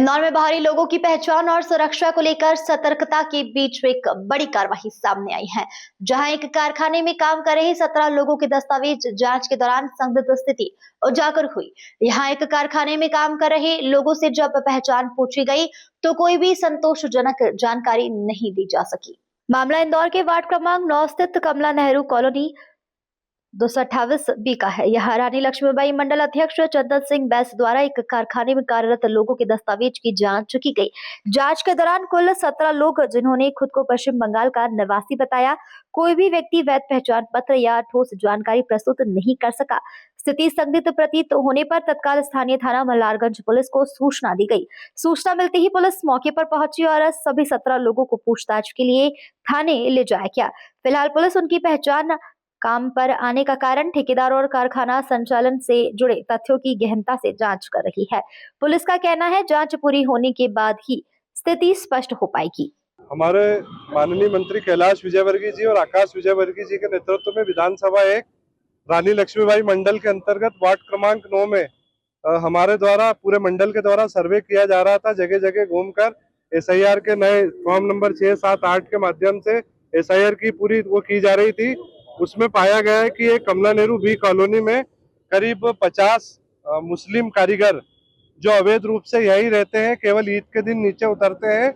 इंदौर में बाहरी लोगों की पहचान और सुरक्षा को लेकर सतर्कता के बीच एक बड़ी कार्रवाई सामने आई है, जहां एक कारखाने में काम कर रहे 17 लोगों के दस्तावेज जांच के दौरान संदिग्ध स्थिति उजागर हुई। यहां एक कारखाने में काम कर रहे लोगों से जब पहचान पूछी गई तो कोई भी संतोषजनक जानकारी नहीं दी जा सकी। मामला इंदौर के वार्ड क्रमांक 9 स्थित कमला नेहरू कॉलोनी 228 बी का है। यह रानी लक्ष्मीबाई मंडल अध्यक्ष चंदन सिंह बैस द्वारा एक कारखाने में कार्यरत लोगों के दस्तावेज की जांच की गई। जांच के दौरान कुल 17 लोग जिन्होंने खुद को पश्चिम बंगाल का निवासी बताया, कोई भी व्यक्ति वैध पहचान पत्र या ठोस जानकारी प्रस्तुत नहीं कर सका। स्थिति संदिग्ध प्रतीत होने पर तत्काल स्थानीय थाना मल्हारगंज पुलिस को सूचना दी गई। सूचना मिलते ही पुलिस मौके पर पहुंची और सभी 17 लोगों को पूछताछ के लिए थाने ले जाया गया। फिलहाल पुलिस उनकी पहचान, काम पर आने का कारण, ठेकेदार और कारखाना संचालन से जुड़े तथ्यों की गहनता से जांच कर रही है। पुलिस का कहना है जांच पूरी होने के बाद ही स्थिति स्पष्ट हो पाएगी। हमारे माननीय मंत्री कैलाश विजयवर्गीय जी और आकाश विजयवर्गीय जी के नेतृत्व में विधानसभा एक रानी लक्ष्मीबाई मंडल के अंतर्गत वार्ड क्रमांक 9 में हमारे द्वारा पूरे मंडल के द्वारा सर्वे किया जा रहा था। जगह जगह घूमकर SIR के नए फॉर्म नंबर 6, 7, 8 के माध्यम से SIR की पूरी वो की जा रही थी। उसमें पाया गया है कि एक कमला नेहरू बी कॉलोनी में करीब 50 मुस्लिम कारीगर जो अवैध रूप से यही रहते हैं, केवल ईद के दिन नीचे उतरते हैं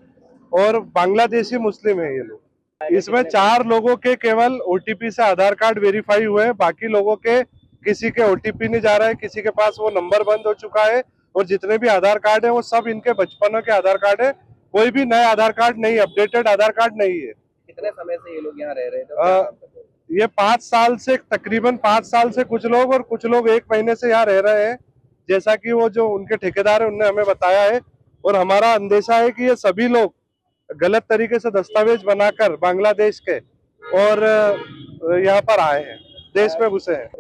और बांग्लादेशी मुस्लिम है ये लोग। इसमें 4 लोगों के केवल OTP से आधार कार्ड वेरीफाई हुए हैं, बाकी लोगों के किसी के OTP नहीं जा रहा है, किसी के पास वो नंबर बंद हो चुका है और जितने भी आधार कार्ड है वो सब इनके बचपनों के आधार कार्ड है। कोई भी नया आधार कार्ड नहीं, अपडेटेड आधार कार्ड नहीं है। कितने समय से ये लोग यहाँ रह रहे थे? ये 5 साल से, तकरीबन 5 साल से कुछ लोग और कुछ लोग 1 महीने से यहाँ रह रहे हैं, जैसा कि वो जो उनके ठेकेदार है उनने हमें बताया है। और हमारा अंदेशा है कि ये सभी लोग गलत तरीके से दस्तावेज बनाकर बांग्लादेश के और यहाँ पर आए हैं, देश में घुसे हैं।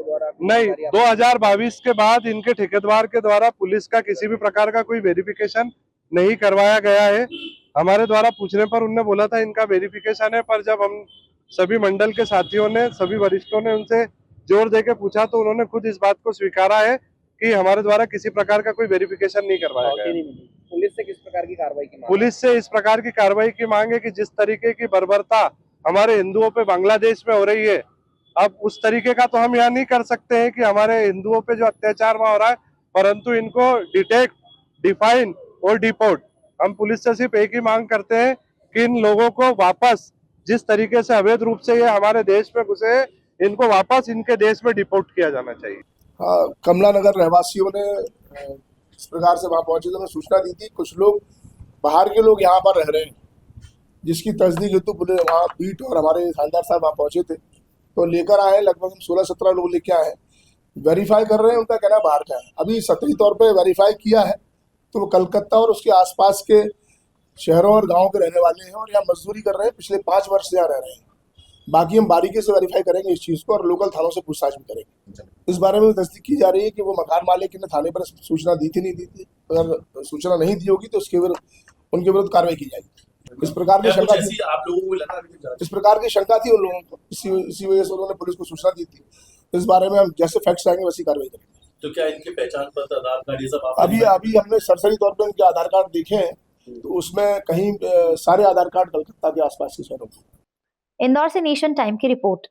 नहीं, 2022 के बाद इनके ठेकेदार के द्वारा पुलिस का किसी भी प्रकार का कोई वेरिफिकेशन नहीं करवाया गया है। हमारे द्वारा पूछने पर उन्होंने बोला था इनका वेरिफिकेशन है, पर जब हम सभी मंडल के साथियों ने, सभी वरिष्ठों ने उनसे जोर देके पूछा तो उन्होंने खुद इस बात को स्वीकारा है कि हमारे द्वारा किसी प्रकार का कोई वेरिफिकेशन नहीं करवाया गया। पुलिस से किस प्रकार की कार्रवाई की मांग? पुलिस से इस प्रकार की कार्रवाई की मांग है कि जिस तरीके की बर्बरता हमारे हिंदुओं पे बांग्लादेश में हो रही है, अब उस तरीके का तो हम यहाँ नहीं कर सकते हैं कि हमारे हिंदुओं पे जो अत्याचार वहाँ हो रहा है, परंतु इनको डिटेक्ट, डिफाइन और डिपोर्ट। हम पुलिस से सिर्फ एक ही मांग करते हैं कि इन लोगों को वापस, जिस तरीके से अवैध रूप से ये हमारे देश में घुसे, इनको वापस इनके देश में डिपोर्ट किया जाना चाहिए। हाँ, कमला नगर रहवासियों ने इस प्रकार से वहाँ पहुंचे तो हमें सूचना दी थी कुछ लोग बाहर के लोग यहाँ पर रह रहे हैं, जिसकी तस्दीक हेतु पुलिस वहाँ बीट और हमारे थानेदार साहब वहाँ पहुंचे थे तो लेकर आए। लगभग हम 16-17 लोग लेके आए हैं, वेरीफाई कर रहे हैं। उनका कहना बाहर का है, अभी सतही तौर पर वेरीफाई किया है तो वो कलकत्ता और उसके आसपास के शहरों और गाँव के रहने वाले हैं और यहाँ मजदूरी कर रहे हैं, पिछले 5 वर्ष से यहाँ रह रहे हैं। बाकी हम बारीकी से वेरीफाई करेंगे इस चीज़ को और लोकल थानों से पूछताछ भी करेंगे। इस बारे में तस्दीक की जा रही है कि वो मकान मालिक ने थाने पर सूचना दी थी, नहीं दी थी। अगर सूचना नहीं दी होगी तो उसके विरुद्ध उनके विरुद्ध कार्रवाई की जाएगी। इस प्रकार की शंका थी, आप लोगों को लगा इस प्रकार की शंका थी उन लोगों को, इसी वजह से उन्होंने पुलिस को सूचना दी थी। इस बारे में हम जैसे फैक्ट्स आएंगे वैसी कार्रवाई करेंगे। तो क्या इनके पहचान पत्र, आधार कार्ड ये सब अभी हमने सरसरी तौर पर उनके आधार कार्ड देखे हैं तो उसमें कहीं सारे आधार कार्ड कलकत्ता के आसपास के शहरों के। इंदौर से नेशन टाइम की रिपोर्ट।